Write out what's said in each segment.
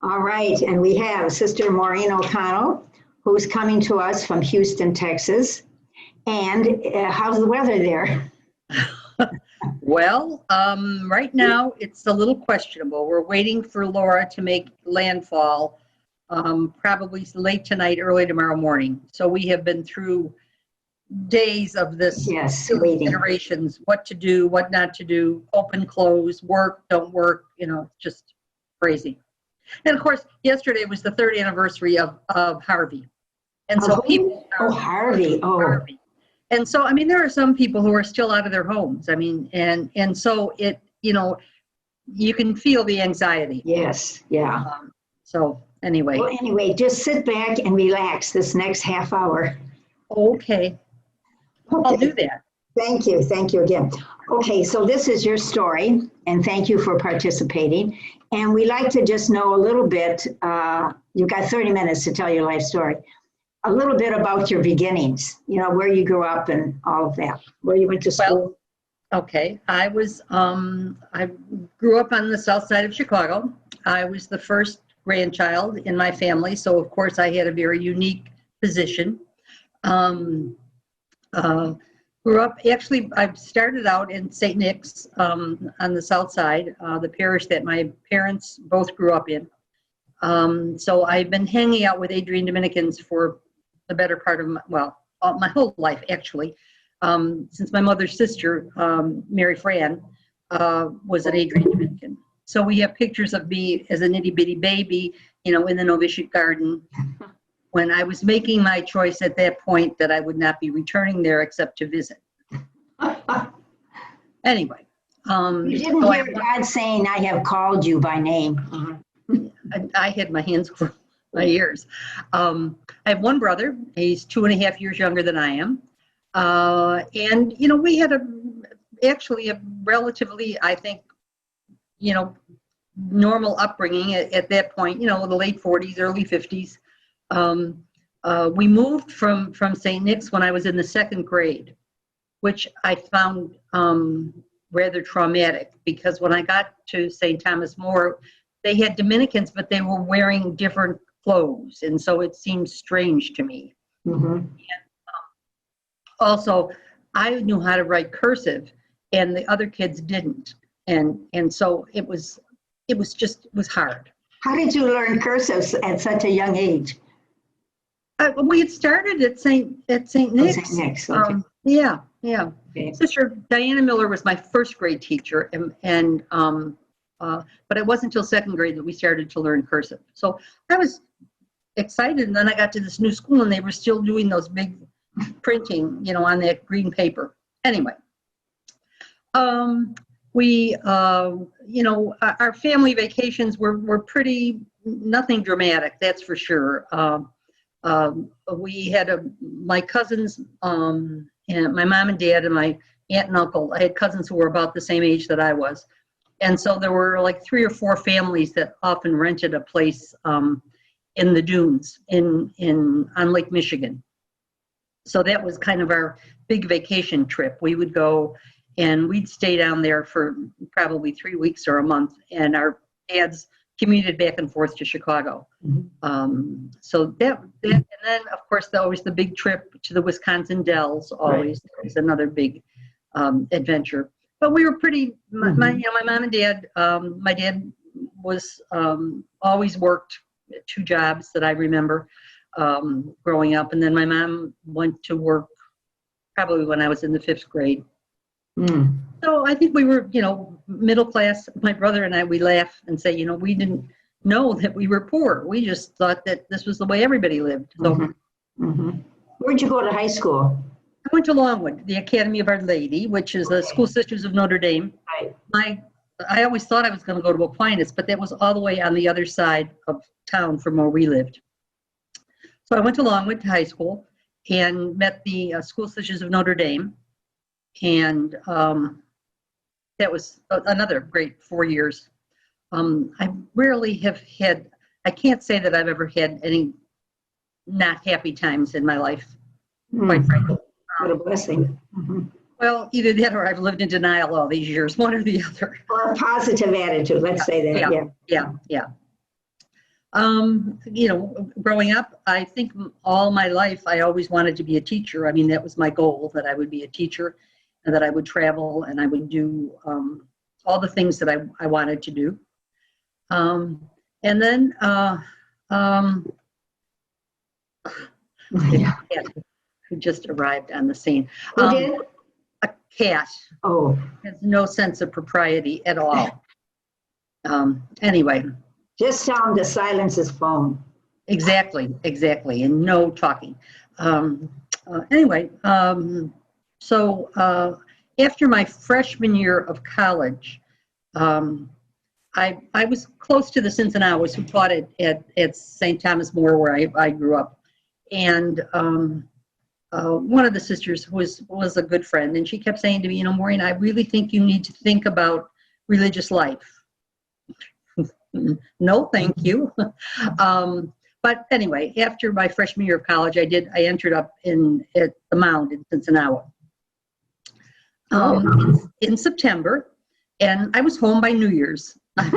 All right, and we have Sister Maureen O'Connell, who's coming to us from Houston, Texas. And how's the weather there? Well, right now it's a little questionable. We're waiting for Laura to make landfall, probably late tonight, early tomorrow morning. So we have been through days of this, waiting. Iterations, what to do, what not to do, open, close, work, don't work, just crazy. And of course, yesterday was the 3rd anniversary of Harvey. And so Harvey. Harvey. And so, there are some people who are still out of their homes. And so it, you can feel the anxiety. Yes, yeah. So anyway. Well, anyway, just sit back and relax this next half hour. Okay. I'll do that. Thank you. Thank you again. Okay, so this is your story, and thank you for participating. And we like to just know a little bit, you've got 30 minutes to tell your life story, a little bit about your beginnings, where you grew up and all of that, where you went to school. Well, okay, I grew up on the south side of Chicago. I was the first grandchild in my family, so of course I had a very unique position. Grew up, actually, I started out in St. Nick's on the south side, the parish that my parents both grew up in. So I've been hanging out with Adrian Dominicans for the better part of my whole life, actually, since my mother's sister, Mary Fran, was an Adrian Dominican. So we have pictures of me as an itty bitty baby, in the novitiate garden, when I was making my choice at that point that I would not be returning there except to visit. Anyway. You didn't hear God saying, I have called you by name. I had my hands over my ears. I have one brother. He's 2.5 years younger than I am. And, we had actually a relatively, I think, normal upbringing at that point, the late 40s, early 50s. We moved from St. Nick's when I was in the 2nd grade, which I found rather traumatic, because when I got to St. Thomas More, they had Dominicans, but they were wearing different clothes, and so it seemed strange to me. Mm-hmm. And, also, I knew how to write cursive, and the other kids didn't, and so it was hard. How did you learn cursive at such a young age? We had started at St. Nick's. St. Nick's, okay. Yeah. Okay. Sister Diana Miller was my 1st grade teacher, but it wasn't until 2nd grade that we started to learn cursive. So I was excited, and then I got to this new school, and they were still doing those big printing, on that green paper. Anyway, we, our family vacations were pretty, nothing dramatic, that's for sure. We had my cousins, and my mom and dad and my aunt and uncle. I had cousins who were about the same age that I was. And so there were like 3 or 4 families that often rented a place in the dunes on Lake Michigan. So that was kind of our big vacation trip. We would go and we'd stay down there for probably 3 weeks or a month, and our dads commuted back and forth to Chicago. Mm-hmm. So that, and then of course always the big trip to the Wisconsin Dells. Always right. Was another big adventure. But we were pretty. My mom and dad. My dad was always worked 2 jobs that I remember growing up, and then my mom went to work probably when I was in the 5th grade. Mm. So I think we were, middle class. My brother and I, we laugh and say, we didn't know that we were poor. We just thought that this was the way everybody lived. So, Where'd you go to high school? I went to Longwood, the Academy of Our Lady, which is the School Sisters of Notre Dame. Right. I always thought I was going to go to Aquinas, but that was all the way on the other side of town from where we lived. So I went to Longwood High School and met the School Sisters of Notre Dame. And that was another great 4 years. I rarely have had, I can't say that I've ever had any not happy times in my life, quite frankly. What a blessing. Mm-hmm. Well, either that or I've lived in denial all these years, one or the other. Or a positive attitude, let's say that, yeah. Growing up, I think all my life, I always wanted to be a teacher. I mean, that was my goal, that I would be a teacher and that I would travel and I would do all the things that I wanted to do. And then Yeah. a cat who just arrived on the scene. Who did? A cat Oh, has no sense of propriety at all. Anyway, just tell him to silence his phone. exactly, and no talking. Anyway, so after my freshman year of college, I was close to the Cincinnatus who taught at St. Thomas More, where I grew up. And one of the sisters was a good friend, and she kept saying to me, Maureen, I really think you need to think about religious life. No, thank you. But anyway, after my freshman year of college, I entered up at the Mound in Cincinnati in September, and I was home by New Year's. I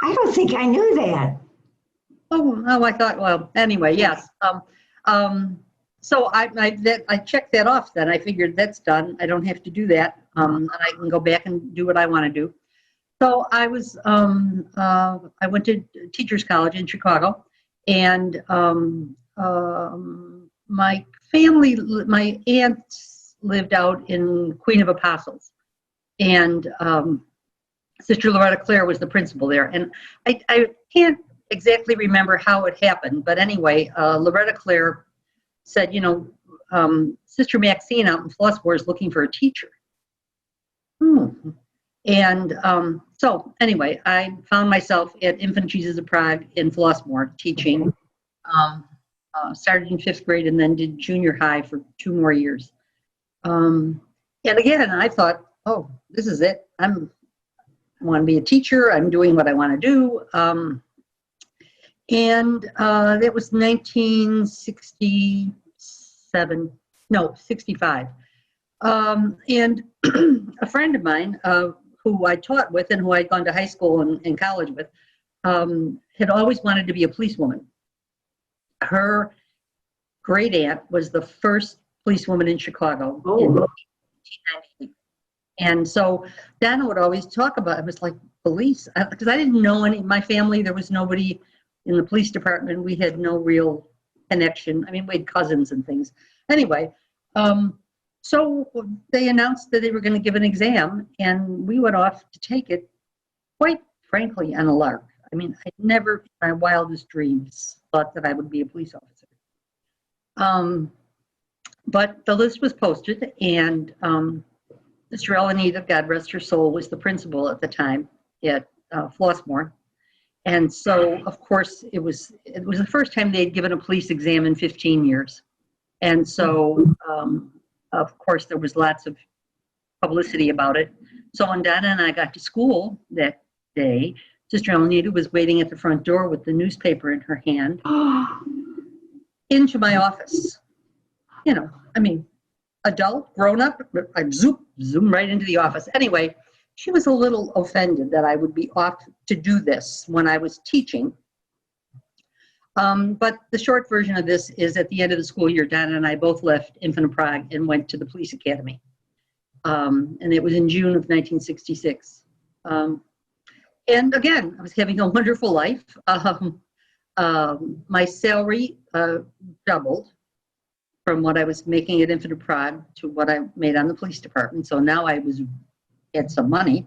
don't think I knew that. Oh, I thought, well, anyway, yes. So I checked that off then. I figured that's done. I don't have to do that. And I can go back and do what I want to do. So I went to Teachers College in Chicago, and my family, my aunts lived out in Queen of Apostles, and Sister Loretta Claire was the principal there. And I can't exactly remember how it happened, but anyway, Loretta Claire said, Sister Maxine out in Flossmoor is looking for a teacher. And so anyway, I found myself at Infant Jesus of Prague in Flossmoor teaching. Started in 5th grade and then did junior high for 2 more years. And again, I thought, oh, this is it. I want to be a teacher. I'm doing what I want to do. And that was 65. And a friend of mine who I taught with and who I'd gone to high school and college with had always wanted to be a policewoman. Her great aunt was the first policewoman in Chicago in 1898. And so Donna would always talk about it. It was like police, because I didn't know any, my family, there was nobody in the police department. We had no real connection. I mean, we had cousins and things. Anyway, so they announced that they were going to give an exam, and we went off to take it, quite frankly, on a lark. I mean, I never, in my wildest dreams, thought that I would be a police officer. But the list was posted, and Sister Elenita, God rest her soul, was the principal at the time at Flossmoor. And so, of course, it was the first time they'd given a police exam in 15 years. And so, of course, there was lots of publicity about it. So when Donna and I got to school that day, Sister Elenita was waiting at the front door with the newspaper in her hand into my office. I mean, adult, grown up, I zoom right into the office. Anyway, she was a little offended that I would be off to do this when I was teaching. But the short version of this is at the end of the school year, Donna and I both left Infant of Prague and went to the police academy. And it was in June of 1966. And again, I was having a wonderful life. My salary doubled from what I was making at Infant of Prague to what I made on the police department. So now I had some money.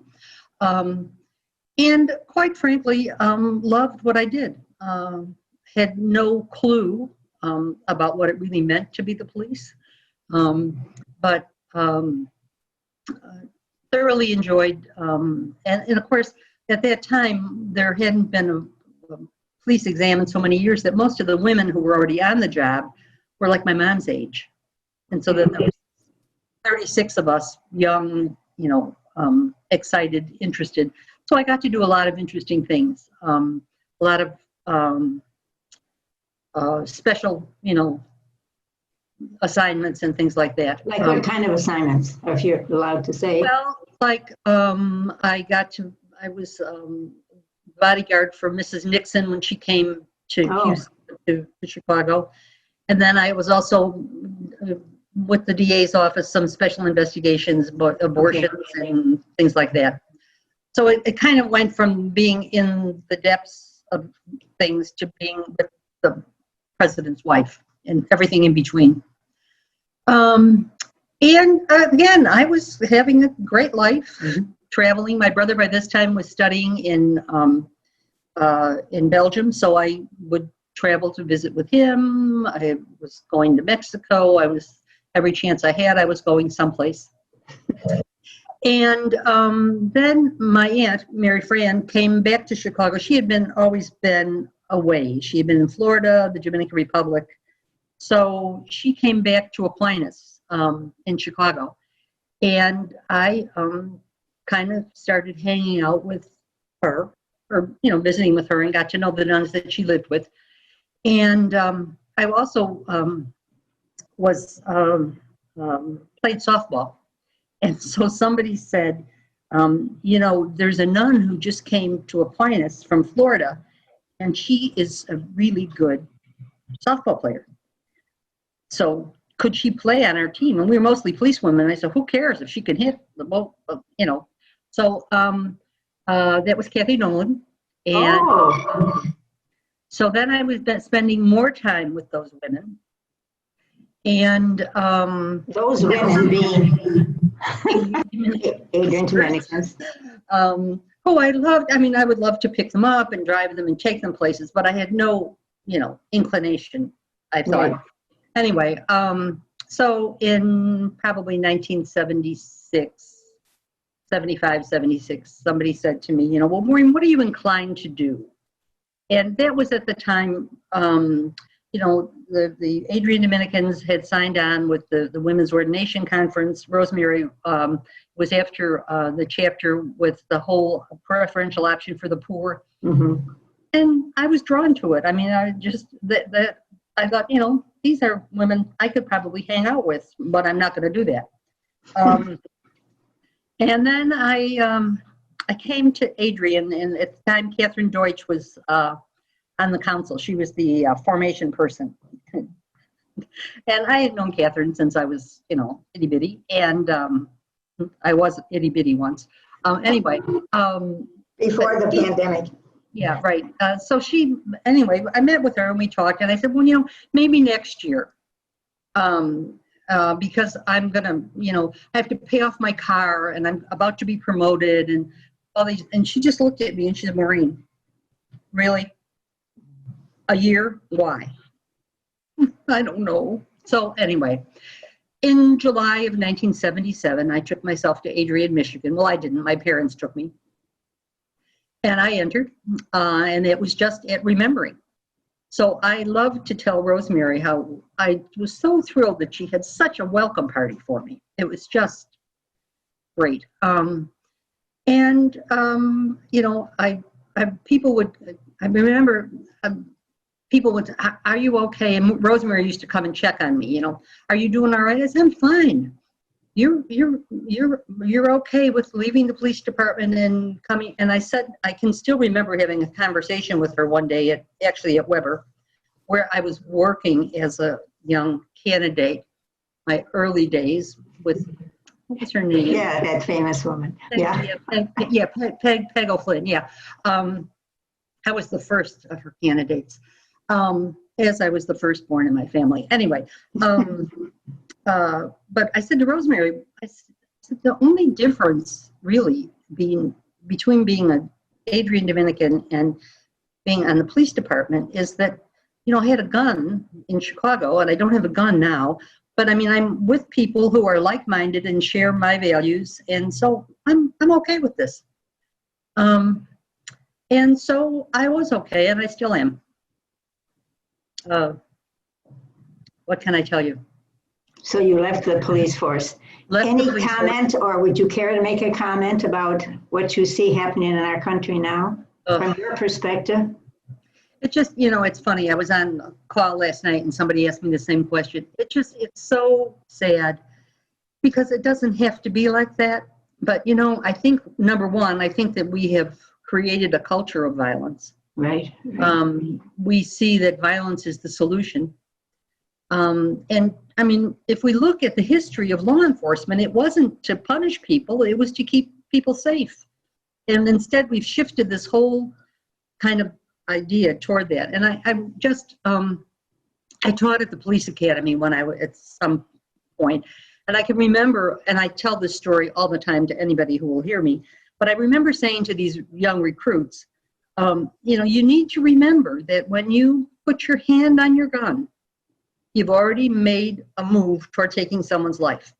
And quite frankly, loved what I did. Had no clue about what it really meant to be the police, but thoroughly enjoyed. And of course, at that time, there hadn't been a police exam in so many years that most of the women who were already on the job were like my mom's age. And so then there was 36 of us, young, excited, interested. So I got to do a lot of interesting things, a lot of special, assignments and things like that. Like what kind of assignments, if you're allowed to say? Well, like I was bodyguard for Mrs. Nixon when she came to Oh. Houston, to Chicago. And then I was also with the DA's office, some special investigations, abortions and things like that. So it kind of went from being in the depths of things to being with the president's wife and everything in between. And again, I was having a great life, traveling. My brother by this time was studying in Belgium, so I would travel to visit with him. I was going to Mexico. Every chance I had, I was going someplace. And then my aunt, Mary Fran, came back to Chicago. She had always been away. She had been in Florida, the Dominican Republic. So she came back to Aquinas in Chicago. And I kind of started hanging out with her, or, visiting with her, and got to know the nuns that she lived with. And I also played softball. And so somebody said, there's a nun who just came to Aquinas from Florida, and she is a really good softball player. So could she play on our team? And we were mostly policewomen. And I said, who cares if she can hit the ball, So that was Kathy Nolan. And so then I was spending more time with those women. And those women being Adrian Dominicans. Who I loved. I mean, I would love to pick them up and drive them and take them places, but I had no, inclination, I thought. Right. Anyway, so in probably 1976, 75, 76, somebody said to me, well, Maureen, what are you inclined to do? And that was at the time, the Adrian Dominicans had signed on with the Women's Ordination Conference. Rosemary was after the chapter with the whole preferential option for the poor. Mm-hmm. And I was drawn to it. I mean, I thought, these are women I could probably hang out with, but I'm not going to do that. And then I came to Adrian, and at the time, Catherine Deutsch was on the council. She was the formation person. And I had known Catherine since I was, itty bitty, and I was itty bitty once. Anyway. Before the pandemic. Yeah, right. So I met with her and we talked, and I said, well, maybe next year, because I'm gonna, I have to pay off my car, and I'm about to be promoted, and all these. And she just looked at me and she said, Maureen, really? A year? Why? I don't know. So anyway, in July of 1977, I took myself to Adrian, Michigan. Well, I didn't. My parents took me. And I entered, and it was just at Remembering. So I love to tell Rosemary how I was so thrilled that she had such a welcome party for me. It was just great. I remember people would, are you okay? And Rosemary used to come and check on me, are you doing all right? I said, I'm fine. You're okay with leaving the police department and coming? And I said, I can still remember having a conversation with her one day at Weber, where I was working as a young candidate, my early days with, what was her name? Yeah, that famous woman. Peg O'Flynn, yeah. I was the first of her candidates, as I was the firstborn in my family. Anyway, but I said to Rosemary, I said, the only difference really between being an Adrian Dominican and being on the police department is that, I had a gun in Chicago, and I don't have a gun now, but I mean, I'm with people who are like-minded and share my values, and so I'm okay with this. And so I was okay, and I still am. What can I tell you? So you left the police force. Any comment, or would you care to make a comment about what you see happening in our country now, from your perspective? It just, it's funny. I was on a call last night and somebody asked me the same question. It's so sad because it doesn't have to be like that. But, I think, number one, I think that we have created a culture of violence. Right. We see that violence is the solution. And I mean, if we look at the history of law enforcement, it wasn't to punish people, it was to keep people safe. And instead, we've shifted this whole kind of idea toward that. And I taught at the police academy when I was at some point, and I can remember, and I tell this story all the time to anybody who will hear me, but I remember saying to these young recruits, you need to remember that when you put your hand on your gun, you've already made a move toward taking someone's life.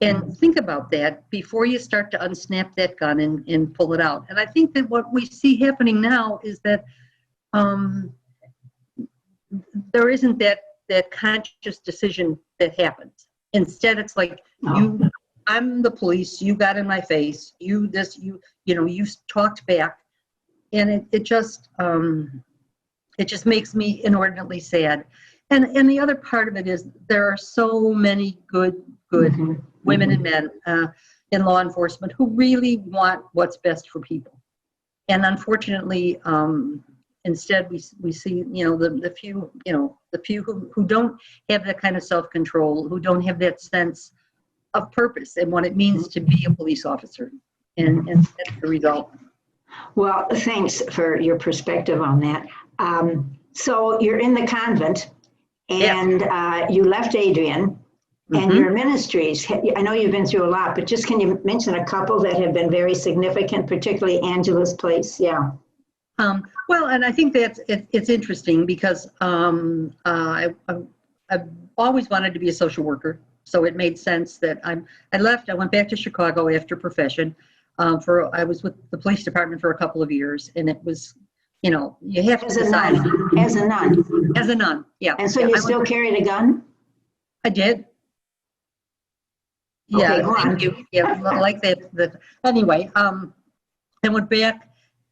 And think about that before you start to unsnap that gun and pull it out. And I think that what we see happening now is that there isn't that conscious decision that happens. Instead, it's like, I'm the police, you got in my face, you talked back. And it just makes me inordinately sad. And the other part of it is there are so many good women and men in law enforcement who really want what's best for people. And unfortunately, instead we see, the few who don't have that kind of self-control, who don't have that sense of purpose and what it means to be a police officer. And that's the result. Well, thanks for your perspective on that. So you're in the convent, and you left Adrian, and your ministries. I know you've been through a lot, but just can you mention a couple that have been very significant, particularly Angela's Place? Yeah. Well, and I think that it's interesting because I've always wanted to be a social worker, so it made sense that I left. I went back to Chicago after profession. I was with the police department for a couple of years, and it was, you have to decide. As a nun. As a nun, yeah. And so you still carried a gun? I did. Yeah, okay, thank you. Yeah, like that. Anyway, I went back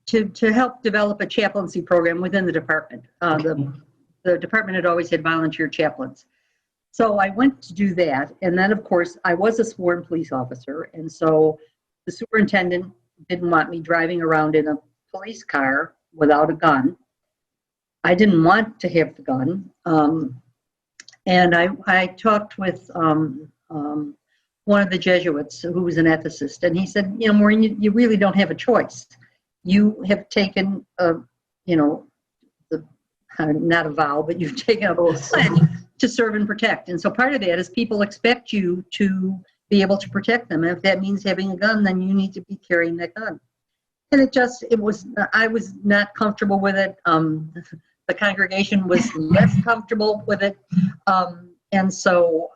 to help develop a chaplaincy program within the department. The department had always had volunteer chaplains. So I went to do that, and then of course I was a sworn police officer, and so the superintendent didn't want me driving around in a police car without a gun. I didn't want to have the gun. And I talked with one of the Jesuits who was an ethicist, and he said, Maureen, you really don't have a choice. You have taken, not a vow, but you've taken a pledge to serve and protect. And so part of that is people expect you to be able to protect them. And if that means having a gun, then you need to be carrying that gun. And I was not comfortable with it. The congregation was less comfortable with it. And so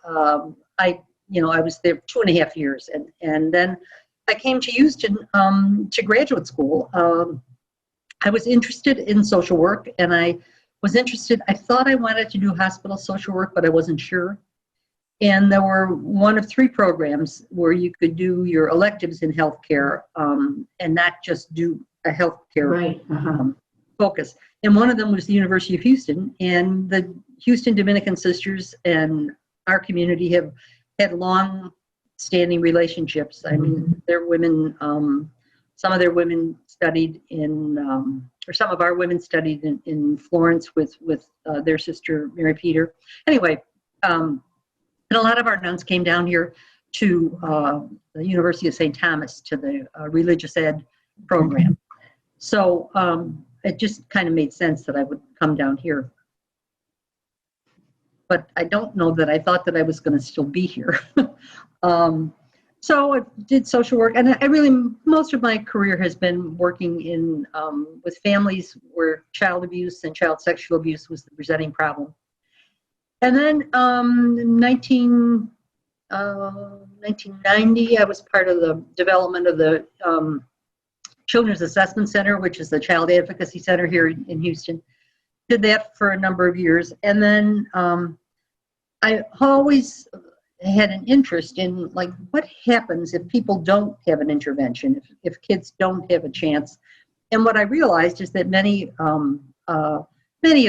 I was there 2.5 years. And then I came to Houston to graduate school. I was interested in social work, and I thought I wanted to do hospital social work, but I wasn't sure. And there were one of 3 programs where you could do your electives in healthcare and not just do a healthcare focus. And one of them was the University of Houston, and the Houston Dominican Sisters and our community have had long-standing relationships. I mean, their women, some of their women studied some of our women studied in Florence with their sister Mary Peter. Anyway, and a lot of our nuns came down here to the University of St. Thomas to the religious ed program. So it just kind of made sense that I would come down here. But I don't know that I thought that I was going to still be here. So I did social work, and most of my career has been working with families where child abuse and child sexual abuse was the presenting problem. And then in 1990, I was part of the development of the Children's Assessment Center, which is the child advocacy center here in Houston. Did that for a number of years. And then I always had an interest in what happens if people don't have an intervention, if kids don't have a chance. And what I realized is that many of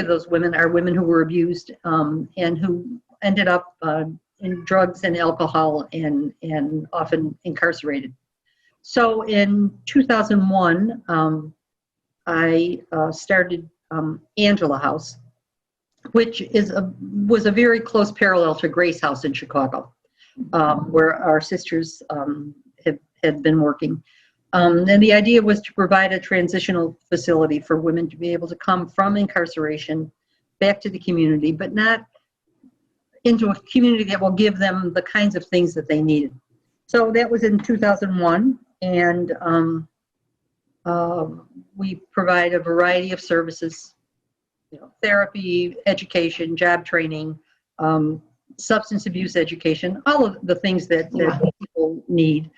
those women are women who were abused and who ended up in drugs and alcohol and often incarcerated. So in 2001, I started Angela House, which was a very close parallel to Grace House in Chicago, where our sisters had been working. And the idea was to provide a transitional facility for women to be able to come from incarceration back to the community, but not into a community that will give them the kinds of things that they needed. So that was in 2001, and we provide a variety of services, therapy, education, job training, substance abuse education, all of the things that people need.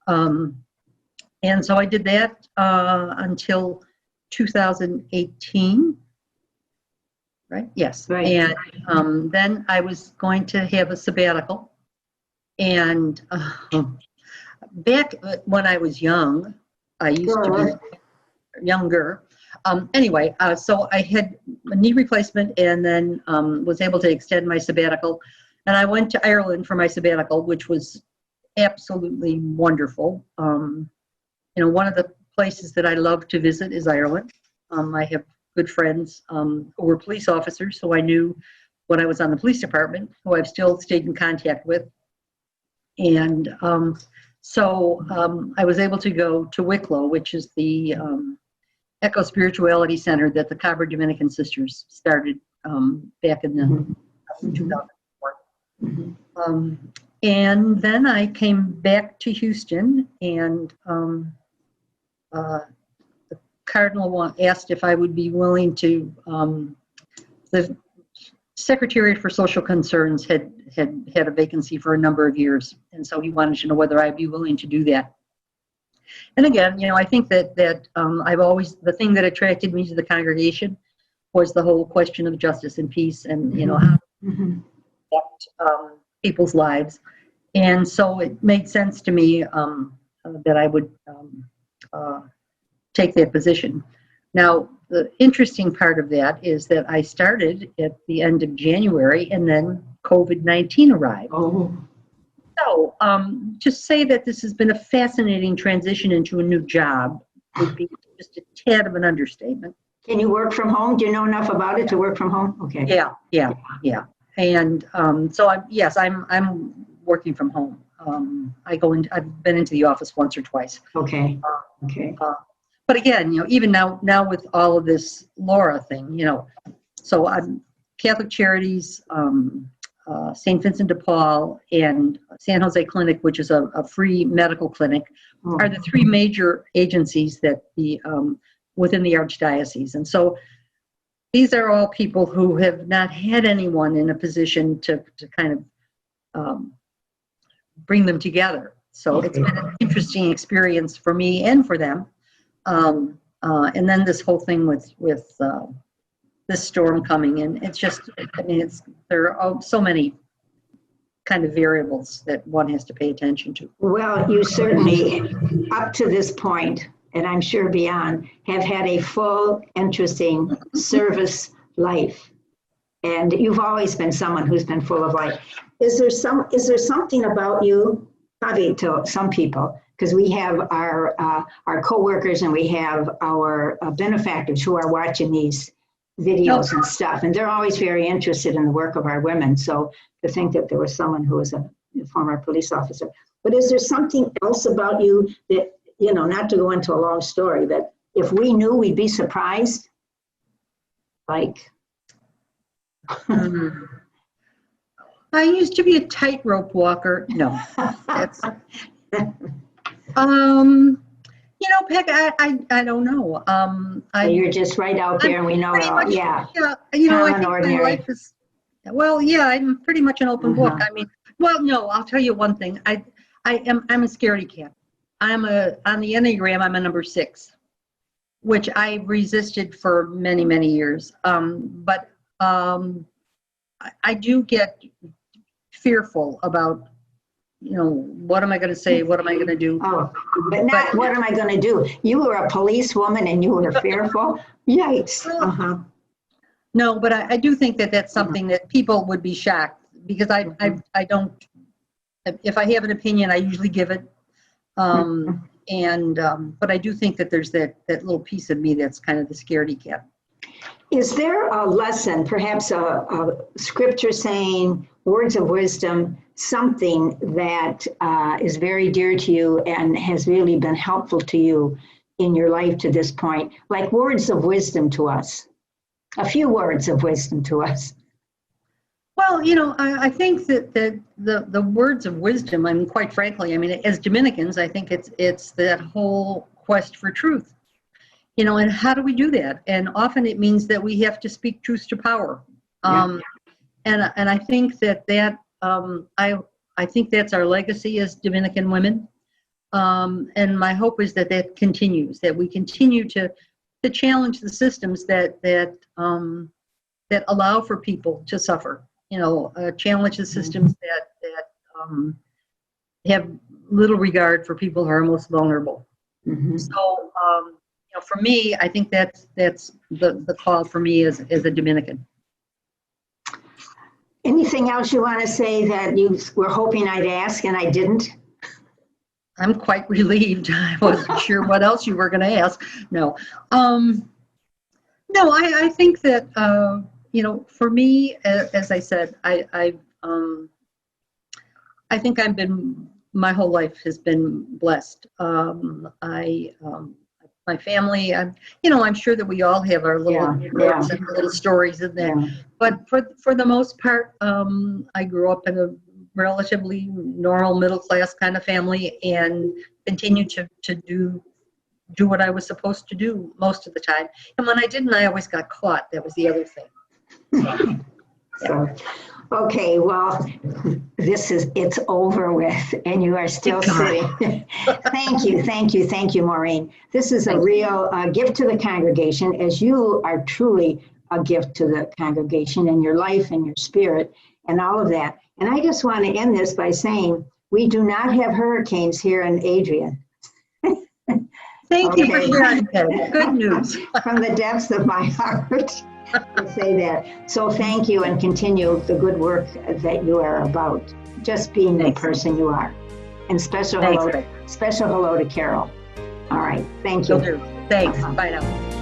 And so I did that until 2018, right? Yes. Right. And then I was going to have a sabbatical. And back when I was young, I used to be younger. Anyway, so I had a knee replacement and then was able to extend my sabbatical. And I went to Ireland for my sabbatical, which was absolutely wonderful. One of the places that I love to visit is Ireland. I have good friends who were police officers, who I knew when I was on the police department, who I've still stayed in contact with. And so I was able to go to Wicklow, which is the Echo Spirituality Center that the Dominican Sisters started back in the 2004. And then I came back to Houston, and the Cardinal asked if I would be willing to, the Secretary for Social Concerns had a vacancy for a number of years, and so he wanted to know whether I'd be willing to do that. And again, I think that I've always, the thing that attracted me to the congregation was the whole question of justice and peace, and how to affect people's lives. And so it made sense to me that I would take that position. Now, the interesting part of that is that I started at the end of January, and then COVID-19 arrived. Oh. So to say that this has been a fascinating transition into a new job would be just a tad of an understatement. Can you work from home? Do you know enough about it to work from home? Okay. Yeah. And so I'm working from home. I've been into the office once or twice. Okay. But again, even now with all of this Laura thing, so I'm Catholic Charities, St. Vincent de Paul, and San Jose Clinic, which is a free medical clinic, are the three major agencies that within the Archdiocese. And so these are all people who have not had anyone in a position to kind of bring them together. So it's been an interesting experience for me and for them. And then this whole thing with this storm coming in, it's just, there are so many kind of variables that one has to pay attention to. Well, you certainly, up to this point, and I'm sure beyond, have had a full, interesting service life. And you've always been someone who's been full of life. Is there something about you, probably to some people, because we have our coworkers and we have our benefactors who are watching these videos and stuff, and they're always very interested in the work of our women. So to think that there was someone who was a former police officer. But is there something else about you that, not to go into a long story, that if we knew, we'd be surprised? Like, I used to be a tightrope walker. No, that's, Peg, I don't know. You're just right out there, and we know it all. Much, yeah. I think my life is, I'm pretty much an open book. No, I'll tell you one thing. I'm a scaredy cat. On the Enneagram, I'm a number 6, which I resisted for many, many years. But I do get fearful about, what am I going to say? What am I going to do? Oh, but not what am I going to do? You were a policewoman and you were fearful? Yikes. No, but I do think that that's something that people would be shocked, because I don't, if I have an opinion, I usually give it. But I do think that there's that little piece of me that's kind of the scaredy cat. Is there a lesson, perhaps a scripture saying, words of wisdom, something that is very dear to you and has really been helpful to you in your life to this point? Like words of wisdom to us, a few words of wisdom to us. Well, I think that the words of wisdom, I mean, quite frankly, I mean, as Dominicans, I think it's that whole quest for truth, and how do we do that? And often it means that we have to speak truth to power. And I think that I think that's our legacy as Dominican women. And my hope is that continues, that we continue to challenge the systems that allow for people to suffer. Challenge the systems that have little regard for people who are most vulnerable. Mm-hmm. So, for me, I think that's the call for me as a Dominican. Anything else you want to say that you were hoping I'd ask and I didn't? I'm quite relieved. I wasn't sure what else you were going to ask. No. No, I think that, for me, as I said, I think my whole life has been blessed. My family, I'm sure that we all have our little quirks and little stories in there. Yeah. But for the most part, I grew up in a relatively normal middle class kind of family and continued to do what I was supposed to do most of the time. And when I didn't, I always got caught. That was the other thing. So, okay, well, it's over with, and you are still sitting. Thank you, Maureen. This is a real gift to the congregation, as you are truly a gift to the congregation and your life and your spirit and all of that. And I just want to end this by saying we do not have hurricanes here in Adrian. Thank you for sharing that. Good news. From the depths of my heart. To say that. So thank you, and continue the good work that you are about. Just being the person you are. And special hello to Carol. All right. Thank you. Thanks. Bye now.